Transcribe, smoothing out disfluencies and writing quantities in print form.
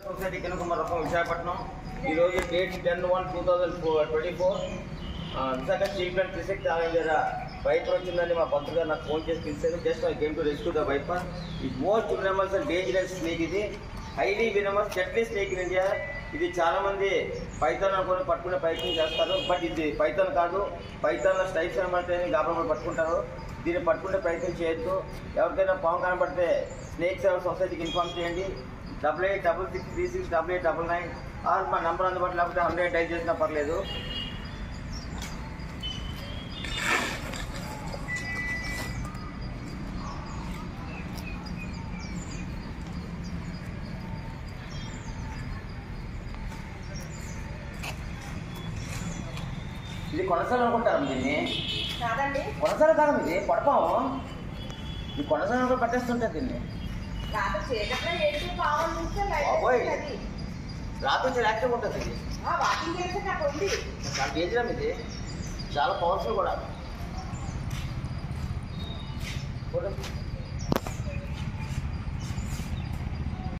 Society కనకమరకం Visakhapatnam ఈరోజు date 10/1/2024 Visakha steel plant త్రిశక్తి ఆలయం దగ్గర వైపర్ వచ్చిందని మా పంతులు గారు నాకు ఫోన్ చేసి పిలిచారు. Just I came to rescue the viper. It most venomous and dangerous snake. ఇది highly venomous deadly snake in India. ఇది చాలామంది పైథాన్ అనుకుని పట్టుకునే ప్రయత్నం చేస్తారు, బట్ ఇది పైథాన్ కాదు. పైథాన్ స్ట్రైప్స్ అనమాట గాబరా పట్టుకుంటారు. దీన్ని పట్టుకునే ప్రయత్నం చేయొద్దు. ఎవరికైనా పాము కనబడితే స్నేక్ సేవ సొసైటీకి ఇన్ఫార్మ్ చేయండి. 8866368899 ఆర్ మా నంబర్ అందుబాటులో లేకపోతే 100 డైల్ చేసినా పర్లేదు. ఇది కొనసాలు అనుకుంటారా దీన్ని? కాదండి, కొనసాలు కాదు, ఇది పడపాము. ఇది కొనసాలు కూడా పట్టేస్తుంటుంది దీన్ని. రాత్రి రాత్రి వచ్చి యాక్టివ్ ఉంటుంది. ఇది వాకింగ్ చేస్తే నాకు ఉంది. చాలా డేంజర్. ఇది చాలా పవర్ఫుల్ కూడా.